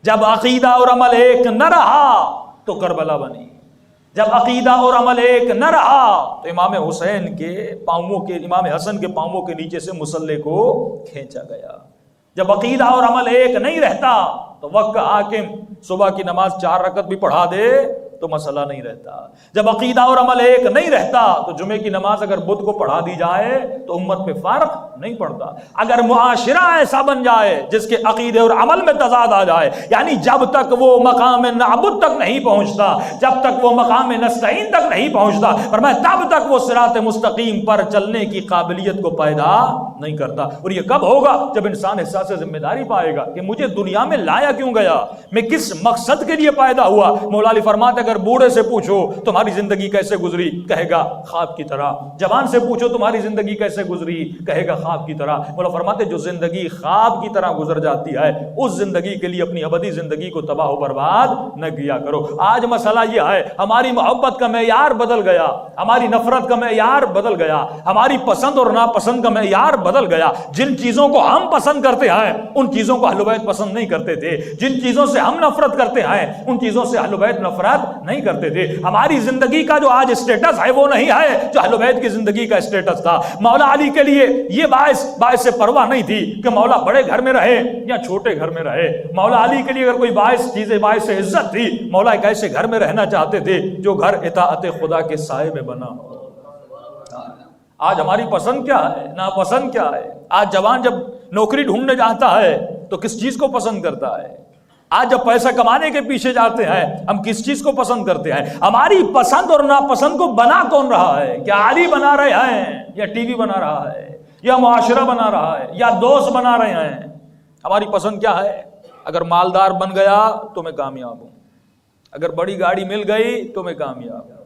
جب عقیدہ اور عمل ایک نہ رہا تو کربلا بنی، جب عقیدہ اور عمل ایک نہ رہا تو امام حسین کے پاؤں کے، امام حسن کے پاؤں کے نیچے سے مصلی کو کھینچا گیا۔ جب عقیدہ اور عمل ایک نہیں رہتا تو وقت کا حاکم صبح کی نماز 4 رکعت بھی پڑھا دے تو مسئلہ نہیں رہتا۔ جب عقیدہ اور عمل ایک نہیں رہتا تو جمعے کی نماز اگر بدھ کو پڑھا دی جائے تو امت پہ فرق نہیں پڑتا۔ اگر معاشرہ ایسا بن جائے جس کے عقیدے اور عمل میں تضاد آ جائے، یعنی جب تک وہ مقام نعبد تک نہیں پہنچتا، جب تک وہ مقام نستعین تک نہیں پہنچتا، فرمایا تب تک وہ صراط مستقیم پر چلنے کی قابلیت کو پیدا نہیں کرتا۔ اور یہ کب ہوگا؟ جب انسان احساس ذمہ داری پائے گا کہ مجھے دنیا میں لایا کیوں گیا، میں کس مقصد کے لیے پیدا ہوا۔ مولا علی فرماتے اگر بوڑھے سے پوچھو تمہاری زندگی کیسے گزری، کہے گا خواب کی طرح۔ جوان سے پوچھو تمہاری زندگی کیسے گزری، کہے گا خواب کی طرح۔ مولا فرماتے جو زندگی خواب کی طرح گزر جاتی ہے اس زندگی کے لیے اپنی ابدی زندگی کو تباہ و برباد نہ کیا کرو۔ آج مسئلہ یہ ہے ہماری محبت کا معیار بدل گیا، ہماری نفرت کا معیار بدل گیا، ہماری پسند اور ناپسند کا معیار بدل گیا۔ جن چیزوں کو ہم پسند کرتے ہیں ان چیزوں کو اہل بیت پسند نہیں کرتے تھے، جن چیزوں سے ہم نفرت کرتے ہیں ان چیزوں سے اہل بیت نفرت نہیں کرتے تھے۔ ہماری زندگی کا جو آج اسٹیٹس ہے وہ نہیں ہے جو اہل بیت کی زندگی کا اسٹیٹس تھا۔ مولا علی کے لیے یہ باعث پرواہ نہیں تھی کہ مولا بڑے گھر میں رہے یا چھوٹے گھر میں رہے۔ مولا علی کے لیے اگر کوئی باعث عزت تھی، مولا ایک ایسے گھر میں رہنا چاہتے تھے جو گھر اطاعت خدا کے سائے میں بنا ہو۔ آج ہماری پسند کیا ہے، ناپسند کیا ہے؟ آج جوان جب نوکری ڈھونڈنے جاتا ہے تو کس چیز کو پسند کرتا ہے؟ آج جب پیسہ کمانے کے پیچھے جاتے ہیں ہم کس چیز کو پسند کرتے ہیں؟ ہماری پسند اور ناپسند کو بنا کون رہا ہے؟ کیا علی بنا رہے ہیں یا ٹی وی بنا رہا ہے یا معاشرہ بنا رہا ہے یا دوست بنا رہے ہیں؟ ہماری پسند کیا ہے؟ اگر مالدار بن گیا تو میں کامیاب ہوں، اگر بڑی گاڑی مل گئی تو میں کامیاب ہوں۔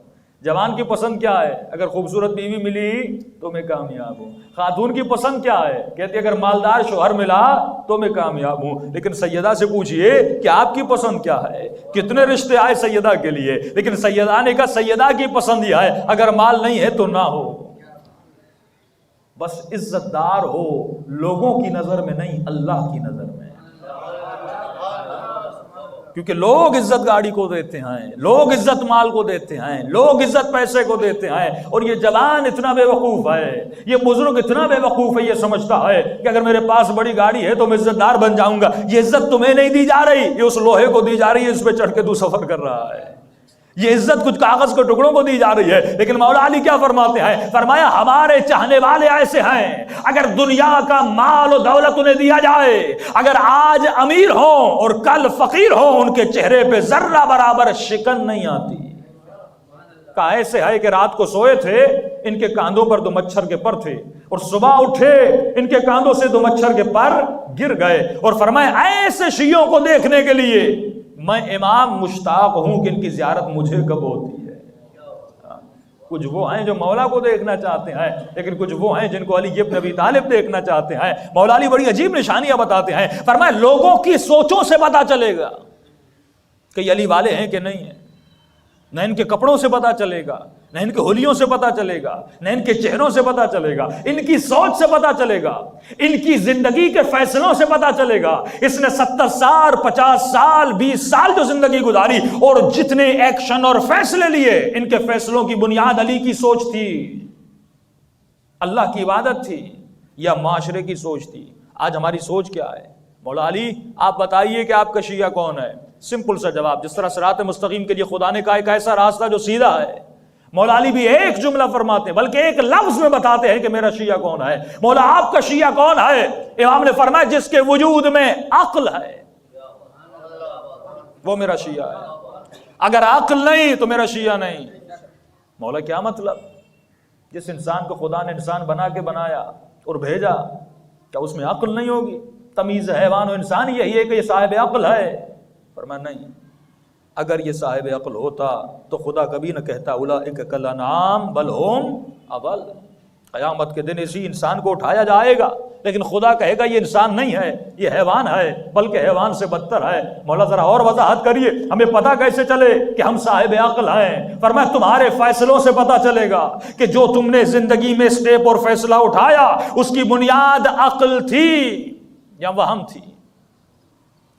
جوان کی پسند کیا ہے؟ اگر خوبصورت بیوی ملی تو میں کامیاب ہوں۔ خاتون کی پسند کیا ہے؟ کہتی اگر مالدار شوہر ملا تو میں کامیاب ہوں۔ لیکن سیدہ سے پوچھئے کہ آپ کی پسند کیا ہے؟ کتنے رشتے آئے سیدہ کے لیے، لیکن سیدہ نے کہا سیدہ کی پسند یہ ہے اگر مال نہیں ہے تو نہ ہو، بس عزت دار ہو، لوگوں کی نظر میں نہیں اللہ کی نظر میں۔ کیونکہ لوگ عزت گاڑی کو دیتے ہیں، لوگ عزت مال کو دیتے ہیں، لوگ عزت پیسے کو دیتے ہیں، اور یہ جوان اتنا بے وقوف ہے، یہ بزرگ اتنا بے وقوف ہے، یہ سمجھتا ہے کہ اگر میرے پاس بڑی گاڑی ہے تو میں عزت دار بن جاؤں گا۔ یہ عزت تمہیں نہیں دی جا رہی، یہ اس لوہے کو دی جا رہی ہے، اس پہ چڑھ کے تو سفر کر رہا ہے۔ یہ عزت کچھ کاغذ کے ٹکڑوں کو دی جا رہی ہے، لیکن مولا علی کیا فرماتے ہیں؟ فرمایا ہمارے چاہنے والے ایسے ہیں اگر دنیا کا مال و دولت انہیں دیا جائے، اگر آج امیر ہوں اور کل فقیر ہوں، ان کے چہرے پہ ذرہ برابر شکن نہیں آتی۔ کہا ایسے ہے کہ رات کو سوئے تھے، ان کے کاندھوں پر 2 مچھر کے پر تھے، اور صبح اٹھے ان کے کاندھوں سے 2 مچھر کے پر گر گئے۔ اور فرمایا ایسے شیعوں کو دیکھنے کے لیے میں امام مشتاق ہوں کہ ان کی زیارت مجھے کب ہوتی ہے۔ کچھ وہ ہیں جو مولا کو دیکھنا چاہتے ہیں، لیکن کچھ وہ ہیں جن کو علی ابن ابی طالب دیکھنا چاہتے ہیں۔ مولا علی بڑی عجیب نشانیاں بتاتے ہیں، فرمایا لوگوں کی سوچوں سے پتا چلے گا کہ یہ علی والے ہیں کہ نہیں ہیں، نہ ان کے کپڑوں سے پتا چلے گا، نہ ان کے ہولیوں سے پتا چلے گا، نہ ان کے چہروں سے پتا چلے گا، ان کی سوچ سے پتا چلے گا، ان کی زندگی کے فیصلوں سے پتا چلے گا۔ اس نے 70 سال 50 سال 20 سال جو زندگی گزاری اور جتنے ایکشن اور فیصلے لیے، ان کے فیصلوں کی بنیاد علی کی سوچ تھی، اللہ کی عبادت تھی یا معاشرے کی سوچ تھی؟ آج ہماری سوچ کیا ہے؟ مولا علی آپ بتائیے کہ آپ کا شیعہ کون ہے؟ سمپل سا جواب، جس طرح صراط مستقیم کے لیے خدا نے کہا ایک ایسا راستہ جو سیدھا ہے، مولا علی بھی ایک جملہ فرماتے ہیں بلکہ ایک لفظ میں بتاتے ہیں کہ میرا شیعہ کون ہے۔ مولا آپ کا شیعہ کون ہے؟ امام نے فرمایا جس کے وجود میں عقل ہے وہ میرا شیعہ ہے، اگر عقل نہیں تو میرا شیعہ نہیں۔ مولا کیا مطلب؟ جس انسان کو خدا نے انسان بنا کے بنایا اور بھیجا، کیا اس میں عقل نہیں ہوگی؟ تمیز حیوان و انسان یہی ہے کہ یہ صاحب عقل ہے؟ فرمایا نہیں، اگر یہ صاحب عقل ہوتا تو خدا کبھی نہ کہتا اولئک کالانعام بل ہم اضل۔ قیامت کے دن اسی انسان کو اٹھایا جائے گا، لیکن خدا کہے گا یہ انسان نہیں ہے، یہ حیوان ہے، بلکہ حیوان سے بدتر ہے۔ مولا ذرا اور وضاحت کریے، ہمیں پتہ کیسے چلے کہ ہم صاحب عقل ہیں؟ فرمایا تمہارے فیصلوں سے پتہ چلے گا کہ جو تم نے زندگی میں سٹیپ اور فیصلہ اٹھایا اس کی بنیاد عقل تھی یا وہم تھی۔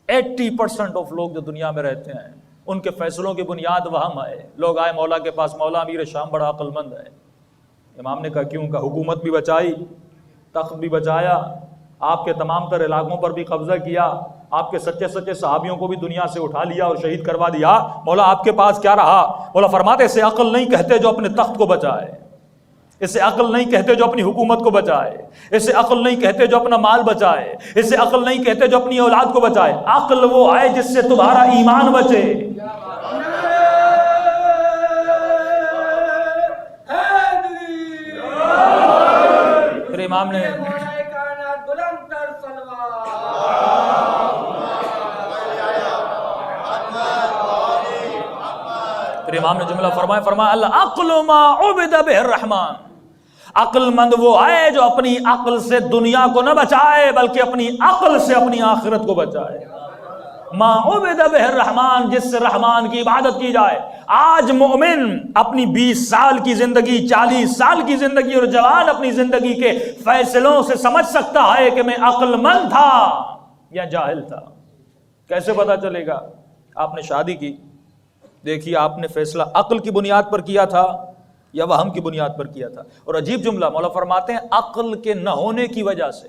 80% آف لوگ جو دنیا میں رہتے ہیں ان کے فیصلوں کی بنیاد وہم ہے. لوگ آئے مولا کے پاس, مولا امیر شام بڑا عقل مند ہے. امام نے کہا کیوں؟ کا حکومت بھی بچائی, تخت بھی بچایا, آپ کے تمام تر علاقوں پر بھی قبضہ کیا, آپ کے سچے سچے صحابیوں کو بھی دنیا سے اٹھا لیا اور شہید کروا دیا. مولا آپ کے پاس کیا رہا؟ مولا فرماتے اسے عقل نہیں کہتے جو اپنے تخت کو بچائے, اسے عقل نہیں کہتے جو اپنی حکومت کو بچائے, اسے عقل نہیں کہتے جو اپنا مال بچائے, اسے عقل نہیں کہتے جو اپنی اولاد کو بچائے. عقل وہ ہے جس سے تمہارا ایمان بچے. پھر امام نے جملہ فرمایا العقل ما عبد بہ الرحمن. عقل مند وہ ہے جو اپنی عقل سے دنیا کو نہ بچائے بلکہ اپنی عقل سے اپنی آخرت کو بچائے. ما عبد بہ الرحمن, جس سے رحمان کی عبادت کی جائے. آج مومن اپنی 20 سال کی زندگی, 40 سال کی زندگی اور جوان اپنی زندگی کے فیصلوں سے سمجھ سکتا ہے کہ میں عقل مند تھا یا جاہل تھا. کیسے پتا چلے گا؟ آپ نے شادی کی, دیکھیے آپ نے فیصلہ عقل کی بنیاد پر کیا تھا یا وہم کی بنیاد پر کیا تھا. اور عجیب جملہ مولا فرماتے ہیں عقل کے نہ ہونے کی وجہ سے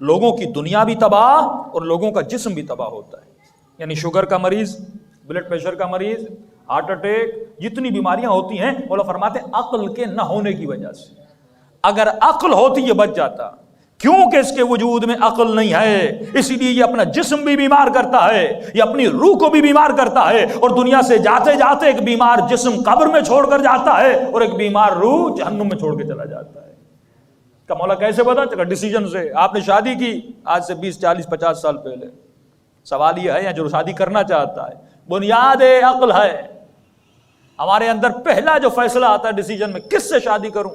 لوگوں کی دنیا بھی تباہ اور لوگوں کا جسم بھی تباہ ہوتا ہے. یعنی شوگر کا مریض, بلڈ پریشر کا مریض, ہارٹ اٹیک, جتنی بیماریاں ہوتی ہیں مولا فرماتے ہیں عقل کے نہ ہونے کی وجہ سے. اگر عقل ہوتی یہ بچ جاتا, کیونکہ اس کے وجود میں عقل نہیں ہے اسی لیے یہ اپنا جسم بھی بیمار کرتا ہے, یہ اپنی روح کو بھی بیمار کرتا ہے, اور دنیا سے جاتے جاتے ایک بیمار جسم قبر میں چھوڑ کر جاتا ہے اور ایک بیمار روح جہنم میں چھوڑ کے چلا جاتا ہے. کہ مولا کیسے پتا چلا؟ ڈیسیجن سے. آپ نے شادی کی آج سے 20 40 50 سال پہلے. سوال یہ ہے یا جو شادی کرنا چاہتا ہے بنیاد عقل ہے. ہمارے اندر پہلا جو فیصلہ آتا ہے ڈیسیجن میں, کس سے شادی کروں,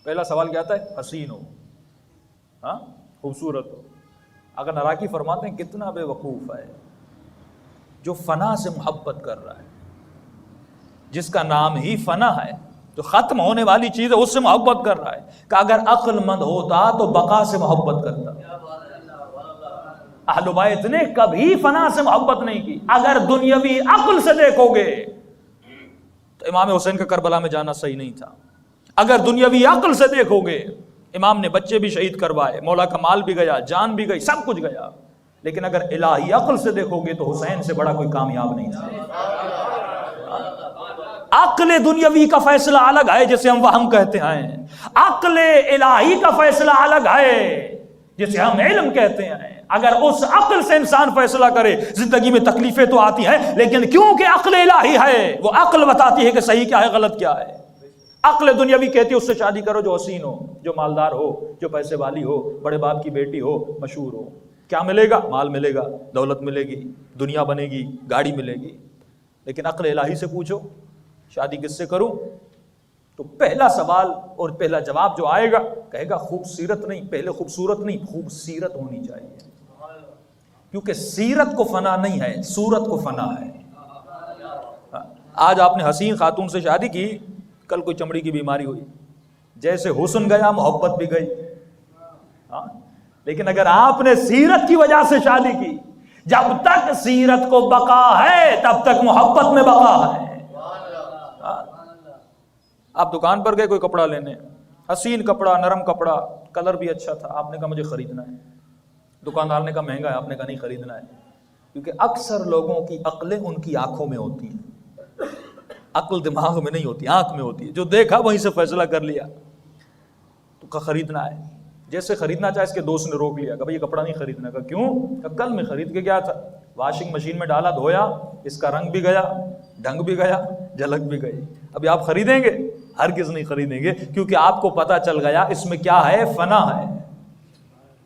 پہلا سوال کیا آتا ہے؟ حسین ہو, ہاں خوبصورت ہو. اگر نراکی فرماتے ہیں کتنا بے وقوف ہے جو فنا سے محبت کر رہا ہے, جس کا نام ہی فنا ہے, جو ختم ہونے والی چیز ہے اس سے محبت کر رہا ہے. کہ اگر عقل مند ہوتا تو بقا سے محبت کرتا. اہل بیت نے کبھی فنا سے محبت نہیں کی. اگر دنیاوی عقل سے دیکھو گے تو امام حسین کا کربلا میں جانا صحیح نہیں تھا. اگر دنیاوی عقل سے دیکھو گے امام نے بچے بھی شہید کروائے, مولا کا مال بھی گیا, جان بھی گئی, سب کچھ گیا. لیکن اگر الہی عقل سے دیکھو گے تو حسین سے بڑا کوئی کامیاب نہیں تھا. عقل دنیاوی کا فیصلہ الگ ہے جسے ہم وہم کہتے ہیں, عقل الہی کا فیصلہ الگ ہے جسے ہم علم کہتے ہیں. اگر اس عقل سے انسان فیصلہ کرے, زندگی میں تکلیفیں تو آتی ہیں لیکن کیونکہ عقل الہی ہے وہ عقل بتاتی ہے کہ صحیح کیا ہے غلط کیا ہے. عقل دنیاوی کہتی ہے اس سے شادی کرو جو حسین ہو, جو مالدار ہو, جو پیسے والی ہو, بڑے باپ کی بیٹی ہو, مشہور ہو. کیا ملے گا؟ مال ملے گا, دولت ملے گی, دنیا بنے گی, گاڑی ملے گی. لیکن عقل الہی سے پوچھو شادی کس سے کروں, تو پہلا سوال اور پہلا جواب جو آئے گا کہے گا خوبصورت نہیں, پہلے خوبصورت نہیں خوبصیرت ہونی چاہیے. کیونکہ سیرت کو فنا نہیں ہے, صورت کو فنا ہے. آج آپ نے حسین خاتون سے شادی کی, کل کوئی چمڑی کی بیماری ہوئی, جیسے حسن گیا محبت بھی گئی. لیکن اگر آپ نے سیرت کی وجہ سے شادی کی, جب تک سیرت کو بقا ہے تب تک محبت میں بقا ہے. آپ دکان پر گئے کوئی کپڑا لینے, حسین کپڑا, نرم کپڑا, کلر بھی اچھا تھا, آپ نے کہا مجھے خریدنا ہے. دکاندار نے کہا مہنگا ہے, آپ نے کہا نہیں خریدنا ہے. کیونکہ اکثر لوگوں کی عقلیں ان کی آنکھوں میں ہوتی ہیں, عقل دماغ میں نہیں ہوتی, آنکھ میں ہوتی ہے. جو دیکھا وہیں سے فیصلہ کر لیا, تو کہا خریدنا ہے. جیسے خریدنا چاہے اس کے دوست نے روک لیا, کہا یہ کپڑا نہیں خریدنا. کہا کیوں؟ کہا کل میں خرید کے گیا تھا, واشنگ مشین میں ڈالا, دھویا, اس کا رنگ بھی گیا, ڈھنگ بھی گیا, جھلک بھی گئی. ابھی آپ خریدیں گے؟ ہرگز نہیں خریدیں گے, کیونکہ آپ کو پتا چل گیا اس میں کیا ہے, فنا ہے.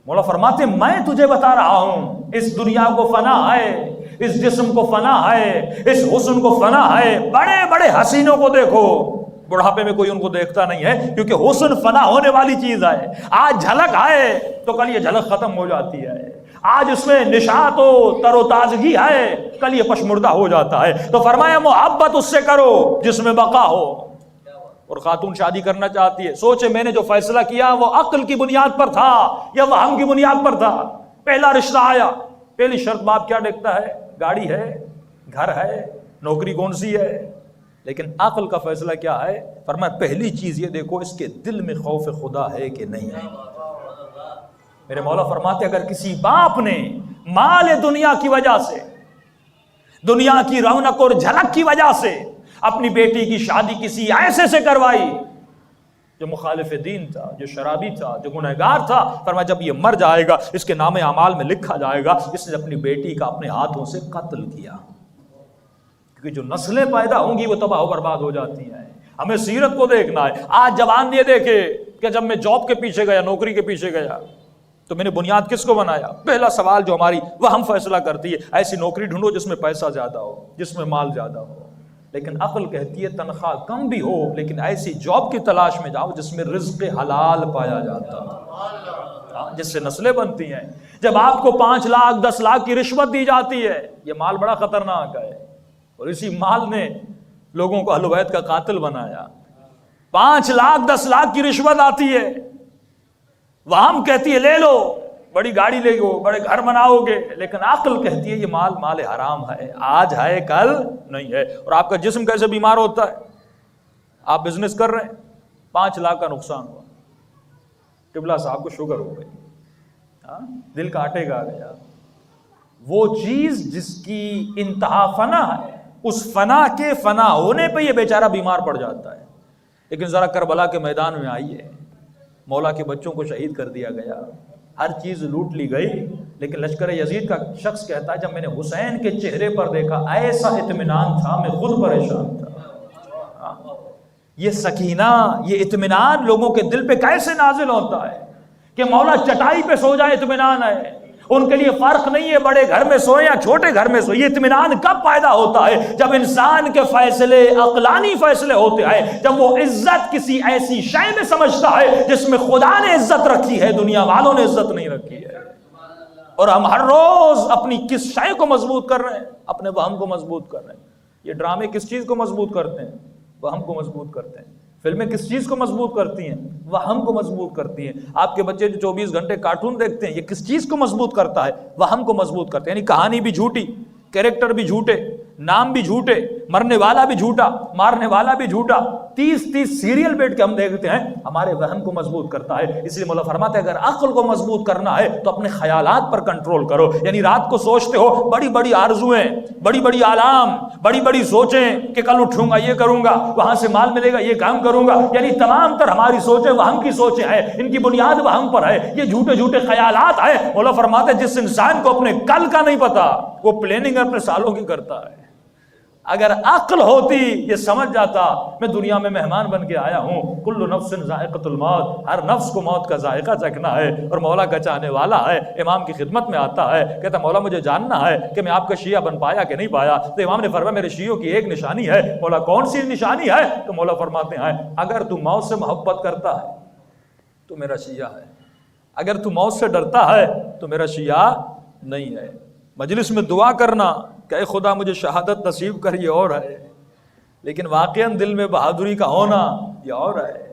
مولا فرماتے میں تجھے بتا رہا ہوں اس دنیا کو فنا ہے, اس جسم کو فنا ہے, اس حسن کو فنا ہے. بڑے بڑے حسینوں کو دیکھو, بڑھاپے میں کوئی ان کو دیکھتا نہیں ہے, کیونکہ حسن فنا ہونے والی چیز ہے. آج جھلک آئے تو کل یہ جھلک ختم ہو جاتی ہے, آج اس میں نشاط و تر و تازگی ہے, کل یہ پشمردہ ہو جاتا ہے. تو فرمایا محبت اس سے کرو جس میں بقا ہو. اور خاتون شادی کرنا چاہتی ہے, سوچے میں نے جو فیصلہ کیا وہ عقل کی بنیاد پر تھا یا وہم کی بنیاد پر تھا. پہلا رشتہ آیا, پہلی شرط باپ کیا دیکھتا ہے؟ گاڑی ہے، گھر ہے، نوکری کون سی ہے؟ لیکن عقل کا فیصلہ کیا ہے؟ فرمایا پہلی چیز یہ دیکھو اس کے دل میں خوف خدا ہے کہ نہیں ہے۔ میرے مولا فرماتے اگر کسی باپ نے مال دنیا کی وجہ سے، دنیا کی رونق اور جھلک کی وجہ سے اپنی بیٹی کی شادی کسی ایسے سے کروائی جو مخالف دین تھا، جو شرابی تھا، جو گنہگار تھا، فرمایا جب یہ مر جائے گا اس کے نام اعمال میں لکھا جائے گا اس نے اپنی بیٹی کا اپنے ہاتھوں سے قتل کیا، کیونکہ جو نسلیں پیدا ہوں گی وہ تباہ و برباد ہو جاتی ہیں۔ ہمیں سیرت کو دیکھنا ہے۔ آج جوان یہ دیکھے کہ جب میں جاب کے پیچھے گیا، نوکری کے پیچھے گیا تو میں نے بنیاد کس کو بنایا؟ پہلا سوال جو ہماری وہ ہم فیصلہ کرتی ہے ایسی نوکری ڈھونڈو جس میں پیسہ زیادہ ہو، جس میں مال زیادہ ہو۔ لیکن عقل کہتی ہے تنخواہ کم بھی ہو لیکن ایسی جاب کی تلاش میں جاؤ جس میں رزق حلال پایا جاتا ہو، جس سے نسلیں بنتی ہیں۔ جب آپ کو 5 لاکھ 10 لاکھ کی رشوت دی جاتی ہے، یہ مال بڑا خطرناک ہے اور اسی مال نے لوگوں کو اہل بیت کا قاتل بنایا۔ 5 لاکھ 10 لاکھ کی رشوت آتی ہے، وہم کہتی ہے لے لو، بڑی گاڑی لے گو، بڑے گھر بناؤ گے، لیکن عقل کہتی ہے یہ مال حرام ہے، آج ہے کل نہیں ہے۔ اور آپ کا جسم کیسے بیمار ہوتا ہے؟ آپ بزنس کر رہے ہیں، 5 لاکھ کا نقصان ہوا، قبلہ صاحب کو شوگر ہو گئی، دل کا اٹیک آ گیا، وہ چیز جس کی انتہا فنا ہے، اس فنا کے فنا ہونے پہ یہ بیچارہ بیمار پڑ جاتا ہے۔ لیکن ذرا کربلا کے میدان میں آئیے، مولا کے بچوں کو شہید کر دیا گیا، ہر چیز لوٹ لی گئی، لیکن لشکر یزید کا شخص کہتا ہے جب میں نے حسین کے چہرے پر دیکھا ایسا اطمینان تھا میں خود پریشان تھا۔ یہ سکینہ، یہ اطمینان لوگوں کے دل پہ کیسے نازل ہوتا ہے کہ مولا چٹائی پہ سو جائے اطمینان ہے، ان کے لیے فرق نہیں ہے بڑے گھر میں سوئے یا چھوٹے گھر میں سوئے۔ یہ اطمینان کب پیدا ہوتا ہے؟ جب انسان کے فیصلے عقلانی فیصلے ہوتے ہیں، جب وہ عزت کسی ایسی شے میں سمجھتا ہے جس میں خدا نے عزت رکھی ہے، دنیا والوں نے عزت نہیں رکھی ہے۔ اور ہم ہر روز اپنی کس شے کو مضبوط کر رہے ہیں؟ اپنے وہم کو مضبوط کر رہے ہیں۔ یہ ڈرامے کس چیز کو مضبوط کرتے ہیں؟ وہم کو مضبوط کرتے ہیں۔ فلمیں کس چیز کو مضبوط کرتی ہیں؟ وہم کو مضبوط کرتی ہیں۔ آپ کے بچے جو 24 گھنٹے کارٹون دیکھتے ہیں، یہ کس چیز کو مضبوط کرتا ہے؟ وہم کو مضبوط کرتے ہیں، یعنی کہانی بھی جھوٹی، کیریکٹر بھی جھوٹے، نام بھی جھوٹے، مرنے والا بھی جھوٹا، مارنے والا بھی جھوٹا، 30 سیریل بیٹھ کے ہم دیکھتے ہیں، ہمارے وہم کو مضبوط کرتا ہے۔ اس لیے مولا فرماتے ہیں اگر عقل کو مضبوط کرنا ہے تو اپنے خیالات پر کنٹرول کرو، یعنی رات کو سوچتے ہو بڑی بڑی آرزویں، بڑی بڑی آلام، بڑی بڑی سوچیں کہ کل اٹھوں گا یہ کروں گا، وہاں سے مال ملے گا یہ کام کروں گا، یعنی تمام تر ہماری سوچیں وہم کی سوچیں ہیں، ان کی بنیاد وہم پر ہے، یہ جھوٹے جھوٹے خیالات ہیں۔ مولا فرماتے ہیں جس انسان کو اپنے کل کا نہیں پتا وہ پلاننگ اپنے سالوں کی کرتا ہے۔ اگر عقل ہوتی یہ سمجھ جاتا میں دنیا میں مہمان بن کے آیا ہوں، کل نفس ذائقۃ الموت، ہر نفس کو موت کا ذائقہ چکھنا ہے اور مولا کا چاہنے والا ہے۔ امام کی خدمت میں آتا ہے، کہتا مولا مجھے جاننا ہے کہ میں آپ کا شیعہ بن پایا کہ نہیں پایا۔ تو امام نے فرمایا میرے شیعوں کی ایک نشانی ہے۔ مولا کون سی نشانی ہے؟ تو مولا فرماتے ہیں اگر تو موت سے محبت کرتا ہے تو میرا شیعہ ہے، اگر تو موت سے ڈرتا ہے تو میرا شیعہ نہیں ہے۔ مجلس میں دعا کرنا کہ اے خدا مجھے شہادت نصیب کر، یہ اور ہے، لیکن واقعاً دل میں بہادری کا ہونا یہ اور ہے۔